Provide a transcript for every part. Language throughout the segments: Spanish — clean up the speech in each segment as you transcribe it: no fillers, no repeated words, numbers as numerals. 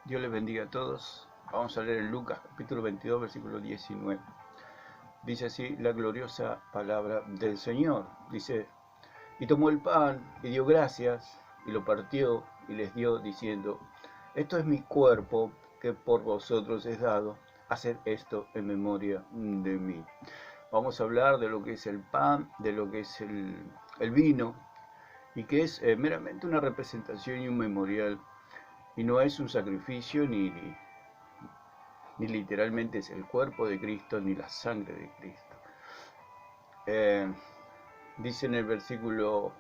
Dios les bendiga a todos. Vamos a leer en Lucas capítulo 22, versículo 19. Dice así la gloriosa palabra del Señor. Dice, y tomó el pan y dio gracias y lo partió y les dio diciendo, esto es mi cuerpo que por vosotros es dado, haced esto en memoria de mí. Vamos a hablar de lo que es el pan, de lo que es el vino, y que es meramente una representación y un memorial, y no es un sacrificio ni literalmente es el cuerpo de Cristo ni la sangre de Cristo. Dice en el versículo,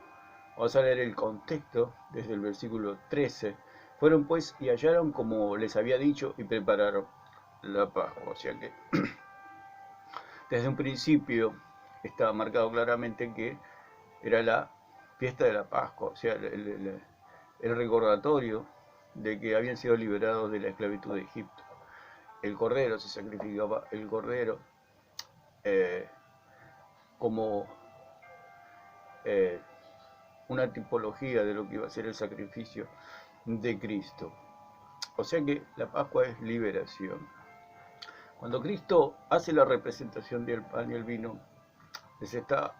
vamos a leer el contexto desde el versículo 13, fueron pues y hallaron como les había dicho y prepararon la Pascua. O sea que desde un principio estaba marcado claramente que era la fiesta de la Pascua, o sea, el recordatorio de que habían sido liberados de la esclavitud de Egipto. El cordero, se sacrificaba el cordero como una tipología de lo que iba a ser el sacrificio de Cristo. O sea que la Pascua es liberación. Cuando Cristo hace la representación del pan y el vino, les está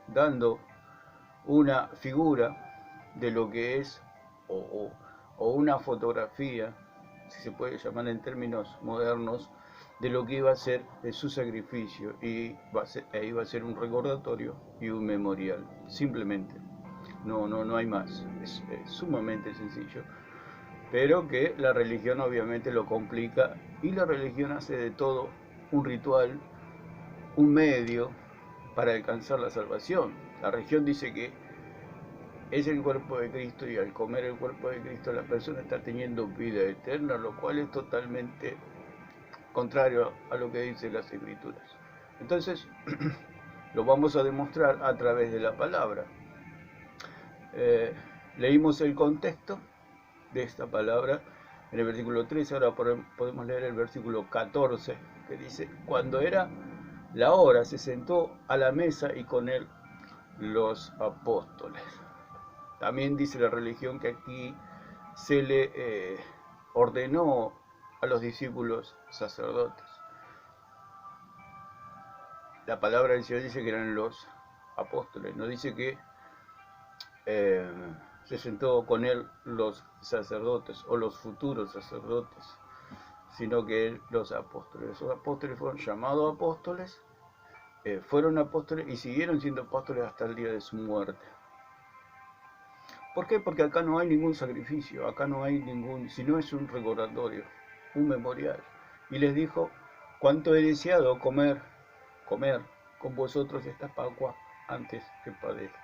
dando una figura de lo que es, o una fotografía, si se puede llamar en términos modernos, de lo que iba a ser su sacrificio, y iba a ser un recordatorio y un memorial, simplemente. No hay más, es sumamente sencillo, pero que la religión obviamente lo complica, y la religión hace de todo un ritual, un medio para alcanzar la salvación. La religión dice que es el cuerpo de Cristo, y al comer el cuerpo de Cristo la persona está teniendo vida eterna, lo cual es totalmente contrario a lo que dicen las Escrituras. Entonces, lo vamos a demostrar a través de la palabra. Leímos el contexto de esta palabra en el versículo 13, ahora podemos leer el versículo 14, que dice, cuando era la hora, se sentó a la mesa y con él los apóstoles. También dice la religión que aquí se le ordenó a los discípulos sacerdotes. La palabra del Señor dice que eran los apóstoles, no dice que se sentó con él los sacerdotes o los futuros sacerdotes, sino que los apóstoles. Esos apóstoles fueron llamados apóstoles, fueron apóstoles y siguieron siendo apóstoles hasta el día de su muerte. ¿Por qué? Porque acá no hay ningún sacrificio, acá no hay ningún, sino es un recordatorio, un memorial. Y les dijo, cuánto he deseado comer con vosotros esta Pascua antes que padezca.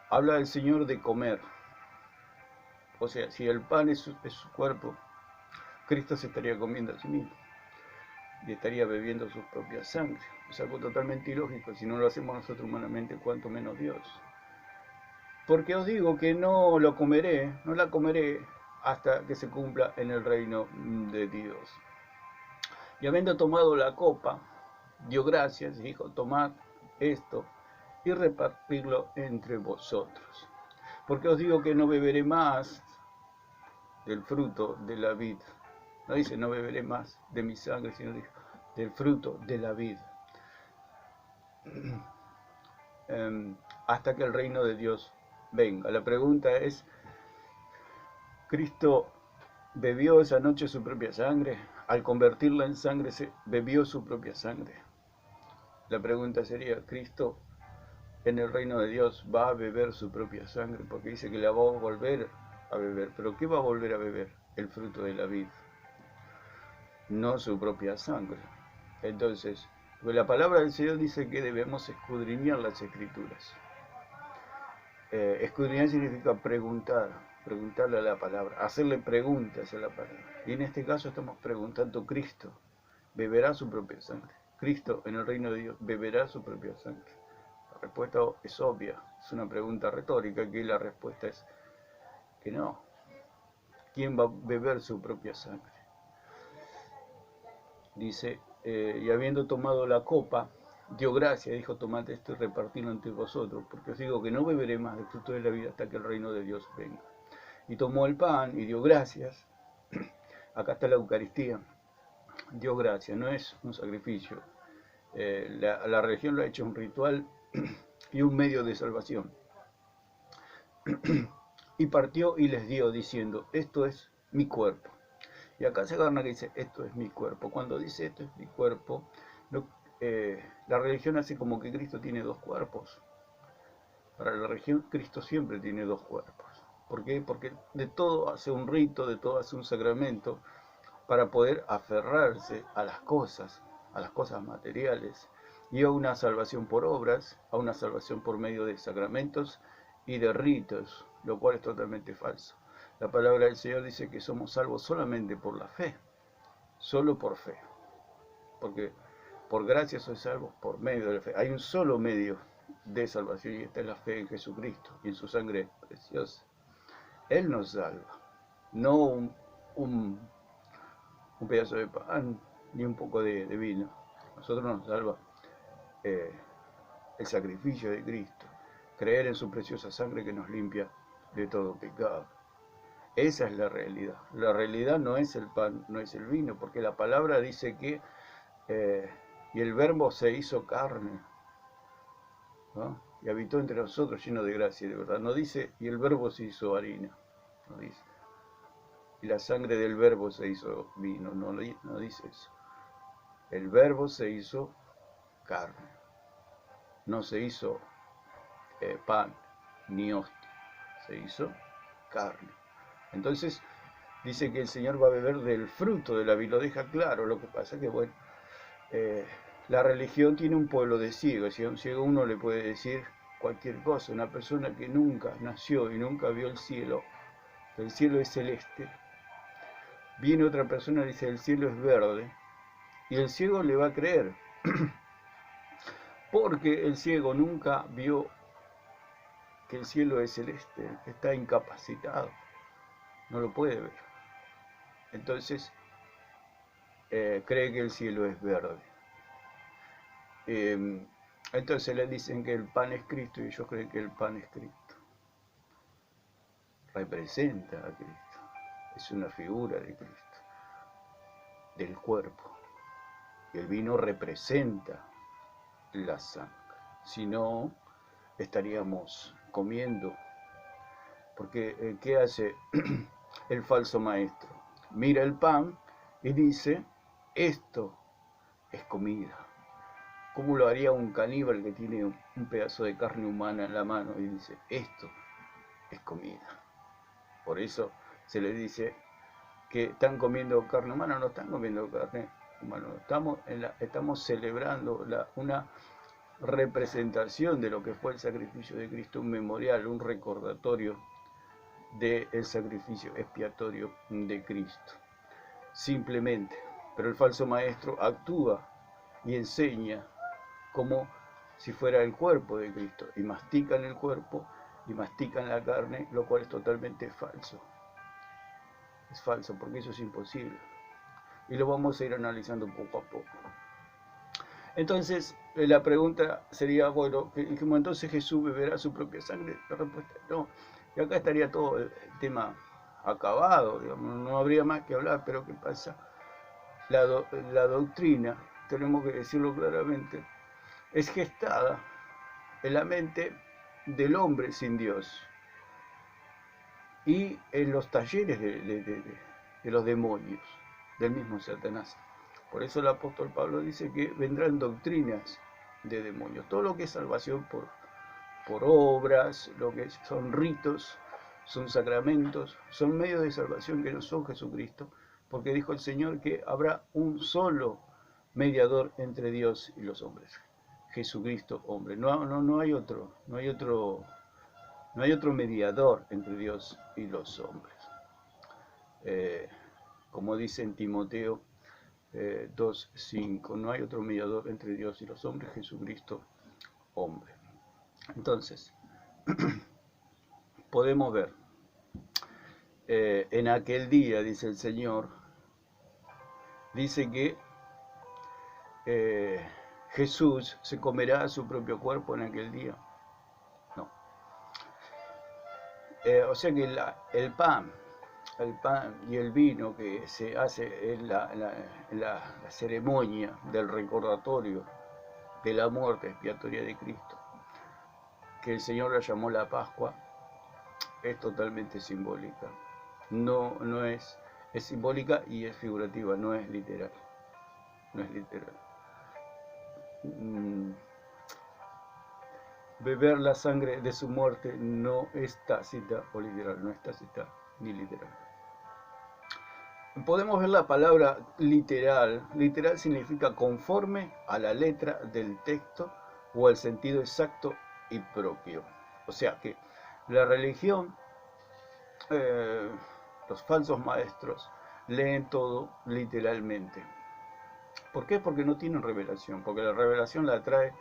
Habla el Señor de comer. O sea, si el pan es su cuerpo, Cristo se estaría comiendo a sí mismo y estaría bebiendo su propia sangre. Es algo totalmente ilógico. Si no lo hacemos nosotros humanamente, cuánto menos Dios. Porque os digo que no la comeré hasta que se cumpla en el reino de Dios. Y habiendo tomado la copa, dio gracias y dijo, tomad esto y repartirlo entre vosotros. Porque os digo que no beberé más del fruto de la vid. No dice no beberé más de mi sangre, sino dijo del fruto de la vid. Hasta que el reino de Dios venga. La pregunta es, ¿Cristo bebió esa noche su propia sangre? Al convertirla en sangre, se bebió su propia sangre. La pregunta sería, ¿Cristo en el reino de Dios va a beber su propia sangre? Porque dice que la va a volver a beber. ¿Pero qué va a volver a beber? El fruto de la vid, no su propia sangre. Entonces, la palabra del Señor dice que debemos escudriñar las Escrituras. Escudriñar significa preguntarle a la palabra, hacerle preguntas a la palabra. Y en este caso estamos preguntando, ¿Cristo beberá su propia sangre? ¿Cristo en el reino de Dios beberá su propia sangre? La respuesta es obvia, es una pregunta retórica, que la respuesta es que no. ¿Quién va a beber su propia sangre? Dice, y habiendo tomado la copa, dio gracia, dijo, tomad esto y repartidlo entre vosotros, porque os digo que no beberé más del fruto de la vida hasta que el reino de Dios venga. Y tomó el pan y dio gracias, Acá está la Eucaristía. Dio gracia, no es un sacrificio. La religión lo ha hecho un ritual y un medio de salvación. Y partió y les dio diciendo, esto es mi cuerpo. Y acá se agarra que dice, esto es mi cuerpo. Cuando dice esto es mi cuerpo, no, la religión hace como que Cristo tiene dos cuerpos. Para la religión, Cristo siempre tiene dos cuerpos. ¿Por qué? Porque de todo hace un rito, de todo hace un sacramento, para poder aferrarse a las cosas materiales, y a una salvación por obras, a una salvación por medio de sacramentos y de ritos, lo cual es totalmente falso. La palabra del Señor dice que somos salvos solamente por la fe, solo por fe, porque por gracia sois salvos por medio de la fe. Hay un solo medio de salvación y esta es la fe en Jesucristo y en su sangre preciosa. Él nos salva, no un pedazo de pan ni un poco de vino. Nosotros nos salva el sacrificio de Cristo, creer en su preciosa sangre que nos limpia de todo pecado. Esa es la realidad. La realidad no es el pan, no es el vino, porque la palabra dice que y el verbo se hizo carne, ¿no? Y habitó entre nosotros lleno de gracia y de verdad. No dice y el verbo se hizo harina, no dice. Y la sangre del verbo se hizo vino, no dice eso. El verbo se hizo carne, no se hizo pan ni hostia, se hizo carne. Entonces dice que el Señor va a beber del fruto de la vid, lo deja claro. Lo que pasa es que, bueno, la religión tiene un pueblo de ciegos, y a un ciego uno le puede decir cualquier cosa. Una persona que nunca nació y nunca vio el cielo es celeste, viene otra persona y dice el cielo es verde, y el ciego le va a creer, porque el ciego nunca vio que el cielo es celeste, está incapacitado, no lo puede ver. Entonces cree que el cielo es verde. Entonces le dicen que el pan es Cristo y ellos creen que el pan es Cristo. Representa a Cristo, es una figura de Cristo, del cuerpo. Y el vino representa la sangre. Si no, estaríamos comiendo. Porque ¿qué hace el falso maestro? Mira el pan y dice, esto es comida. ¿Cómo lo haría un caníbal que tiene un pedazo de carne humana en la mano y dice, esto es comida? Por eso se le dice que están comiendo carne humana. No están comiendo carne humana, estamos celebrando una representación de lo que fue el sacrificio de Cristo, un memorial, un recordatorio del sacrificio expiatorio de Cristo. Simplemente, pero el falso maestro actúa y enseña como si fuera el cuerpo de Cristo, y mastican el cuerpo y mastican la carne, lo cual es totalmente falso. Es falso, porque eso es imposible. Y lo vamos a ir analizando poco a poco. Entonces, la pregunta sería, bueno, dijimos, entonces Jesús beberá su propia sangre. La respuesta es no. Y acá estaría todo el tema acabado, digamos, no habría más que hablar, pero ¿qué pasa? La doctrina, tenemos que decirlo claramente, es gestada en la mente del hombre sin Dios y en los talleres de los demonios, del mismo Satanás. Por eso el apóstol Pablo dice que vendrán doctrinas de demonios. Todo lo que es salvación por obras, lo que son ritos, son sacramentos, son medios de salvación que no son Jesucristo, porque dijo el Señor que habrá un solo mediador entre Dios y los hombres, Jesucristo hombre. No hay otro mediador entre Dios y los hombres. Como dice en Timoteo 2:5, no hay otro mediador entre Dios y los hombres, Jesucristo hombre. Entonces, podemos ver, en aquel día, dice el Señor, dice que Jesús se comerá su propio cuerpo en aquel día. No. O sea que el pan el pan y el vino que se hace en la ceremonia del recordatorio de la muerte expiatoria de Cristo, que el Señor la llamó la Pascua, es totalmente simbólica. No es simbólica y es figurativa, no es literal. No es literal. Beber la sangre de su muerte no es tácita o literal, no es tácita ni literal. Podemos ver la palabra literal. Literal significa conforme a la letra del texto o al sentido exacto y propio. O sea que la religión, los falsos maestros, leen todo literalmente. ¿Por qué? Porque no tienen revelación, porque la revelación la trae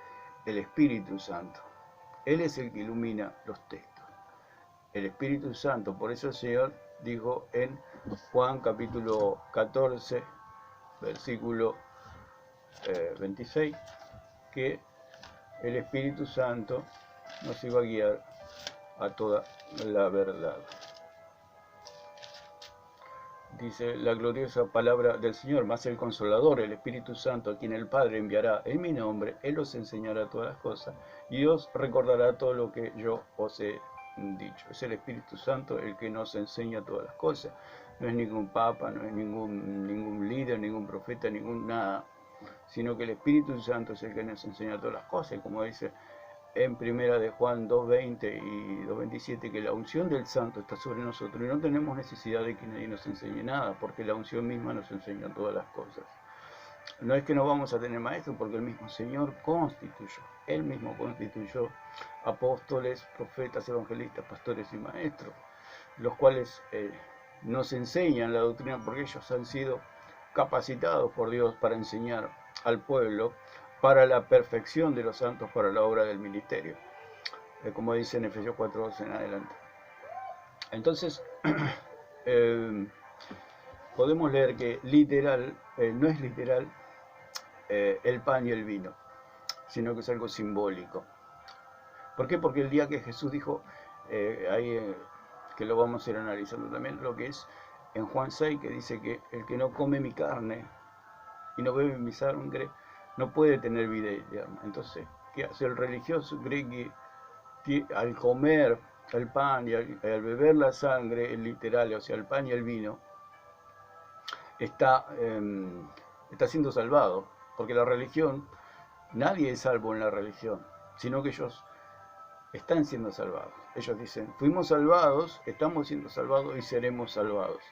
el Espíritu Santo. Él es el que ilumina los textos. El Espíritu Santo, por eso el Señor dijo en Juan capítulo 14, versículo 26, que el Espíritu Santo nos iba a guiar a toda la verdad. Dice la gloriosa palabra del Señor, más el Consolador, el Espíritu Santo, a quien el Padre enviará en mi nombre, Él os enseñará todas las cosas y os recordará todo lo que yo os he dicho. Es el Espíritu Santo el que nos enseña todas las cosas. No es ningún papa, no es ningún líder, ningún profeta, ningún nada, sino que el Espíritu Santo es el que nos enseña todas las cosas. Y como dice en primera de Juan 2.20 y 2.27, que la unción del Santo está sobre nosotros y no tenemos necesidad de que nadie nos enseñe nada, porque la unción misma nos enseña todas las cosas. No es que no vamos a tener maestros, porque el mismo Señor constituyó, Él mismo constituyó apóstoles, profetas, evangelistas, pastores y maestros, los cuales nos enseñan la doctrina porque ellos han sido capacitados por Dios para enseñar al pueblo para la perfección de los santos, para la obra del ministerio, como dice en Efesios 4:12 en adelante. Entonces, podemos leer que literal, no es literal el pan y el vino, sino que es algo simbólico. ¿Por qué? Porque el día que Jesús dijo, que lo vamos a ir analizando también, lo que es en Juan 6, que dice que el que no come mi carne y no bebe mi sangre, no puede tener vida eterna. Entonces, ¿qué hace el religioso? Cree que al comer el pan y al beber la sangre, el literal, o sea, el pan y el vino, está siendo salvado. Porque la religión, nadie es salvo en la religión, sino que ellos están siendo salvados. Ellos dicen, fuimos salvados, estamos siendo salvados y seremos salvados.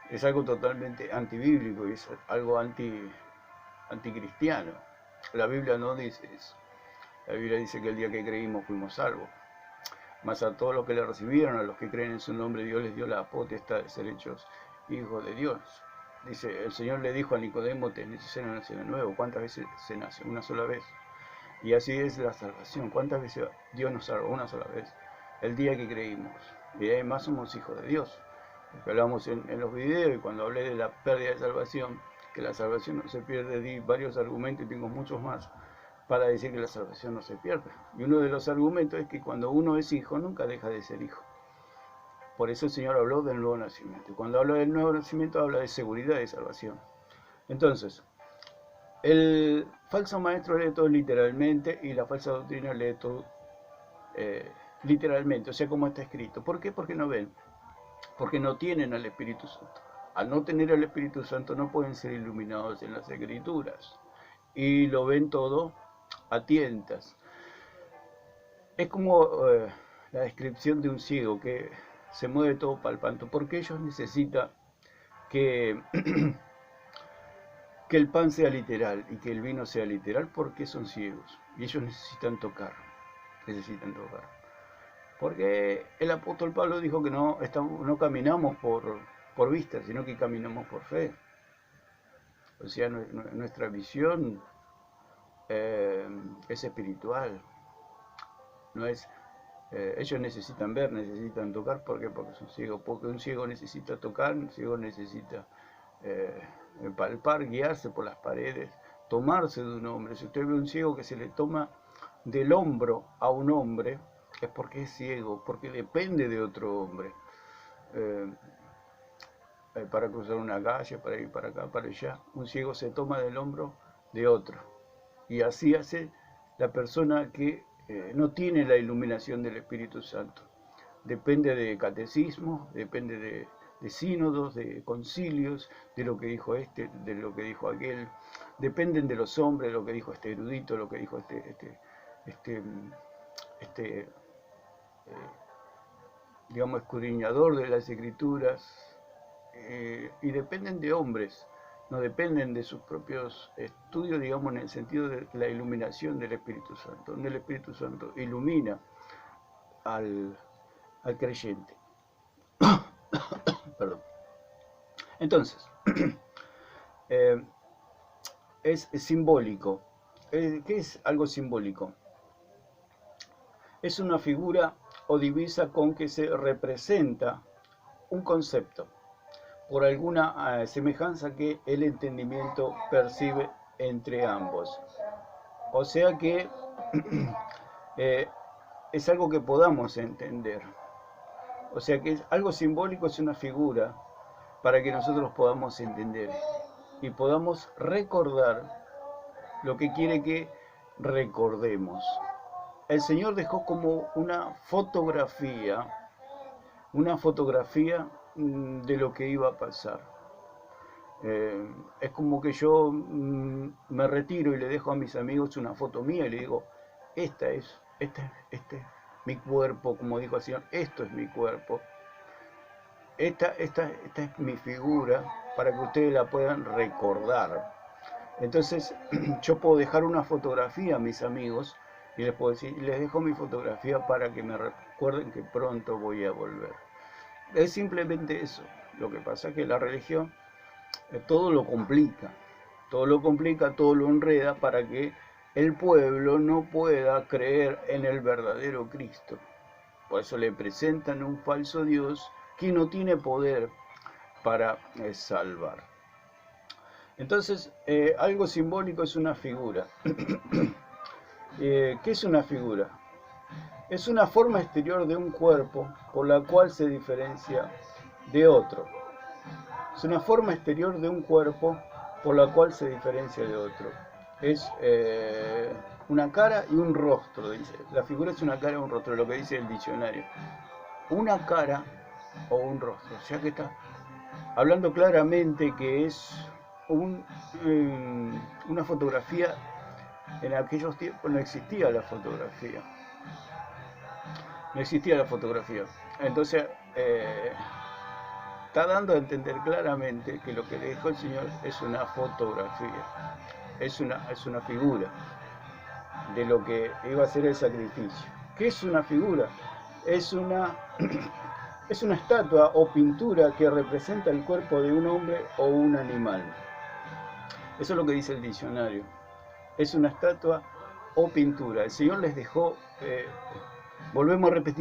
Es algo totalmente antibíblico y es algo anticristiano. La Biblia no dice eso. La Biblia dice que el día que creímos fuimos salvos. Mas a todos los que le recibieron, a los que creen en su nombre, Dios les dio la potestad de ser hechos hijos de Dios. Dice, el Señor le dijo a Nicodemo, te es necesario nacer de nuevo. ¿Cuántas veces se nace? Una sola vez. Y así es la salvación. ¿Cuántas veces Dios nos salvó? Una sola vez. El día que creímos. Y además somos hijos de Dios. Lo que hablamos en los videos y cuando hablé de la pérdida de salvación, que la salvación no se pierde, di varios argumentos y tengo muchos más para decir que la salvación no se pierde. Y uno de los argumentos es que cuando uno es hijo, nunca deja de ser hijo. Por eso el Señor habló del nuevo nacimiento. Y cuando habla del nuevo nacimiento, habla de seguridad y salvación. Entonces, el falso maestro lee todo literalmente y la falsa doctrina lee todo literalmente, o sea, como está escrito. ¿Por qué? Porque no ven. Porque no tienen al Espíritu Santo. Al no tener al Espíritu Santo no pueden ser iluminados en las Escrituras. Y lo ven todo a tientas. Es como la descripción de un ciego que se mueve todo palpando, porque ellos necesitan que, que el pan sea literal y que el vino sea literal, porque son ciegos y ellos necesitan tocar. Porque el apóstol Pablo dijo que no caminamos por vista, sino que caminamos por fe. O sea, nuestra visión es espiritual. No es, ellos necesitan ver, necesitan tocar. ¿Por qué? Porque son ciegos. Porque un ciego necesita tocar, un ciego necesita palpar, guiarse por las paredes, tomarse de un hombre. Si usted ve un ciego que se le toma del hombro a un hombre, es porque es ciego, porque depende de otro hombre. para cruzar una calle, para ir para acá, para allá. Un ciego se toma del hombro de otro. Y así hace la persona que no tiene la iluminación del Espíritu Santo. Depende de catecismo, depende de sínodos, de concilios, de lo que dijo este, de lo que dijo aquel. Dependen de los hombres, de lo que dijo este erudito, lo que dijo este digamos, escudriñador de las Escrituras, y dependen de hombres, no dependen de sus propios estudios, digamos, en el sentido de la iluminación del Espíritu Santo, donde el Espíritu Santo ilumina al creyente. Perdón. Entonces, es simbólico. ¿Qué es algo simbólico? Es una figura o divisa con que se representa un concepto por alguna semejanza que el entendimiento percibe entre ambos. O sea que es algo que podamos entender. O sea que algo simbólico es una figura para que nosotros podamos entender y podamos recordar lo que quiere que recordemos. El Señor dejó como una fotografía de lo que iba a pasar. Es como que yo me retiro y le dejo a mis amigos una foto mía y le digo, este es mi cuerpo, como dijo el Señor, esto es mi cuerpo. Esta es mi figura para que ustedes la puedan recordar. Entonces yo puedo dejar una fotografía a mis amigos y les puedo decir, les dejo mi fotografía para que me recuerden que pronto voy a volver. Es simplemente eso. Lo que pasa es que la religión todo lo complica, todo lo enreda para que el pueblo no pueda creer en el verdadero Cristo. Por eso le presentan un falso Dios que no tiene poder para salvar. Entonces, algo simbólico es una figura. ¿Qué es una figura? Es una forma exterior de un cuerpo por la cual se diferencia de otro. Es una forma exterior de un cuerpo por la cual se diferencia de otro. Es una cara y un rostro, dice. La figura es una cara y un rostro, lo que dice el diccionario. Una cara o un rostro. O sea que está hablando claramente que es una fotografía. En aquellos tiempos no existía la fotografía. No existía la fotografía. Entonces, está dando a entender claramente que lo que le dijo el Señor es una fotografía. Es una figura de lo que iba a ser el sacrificio. ¿Qué es una figura? Es una estatua o pintura que representa el cuerpo de un hombre o un animal. Eso es lo que dice el diccionario. Es una estatua o pintura. El Señor les dejó, volvemos a repetir,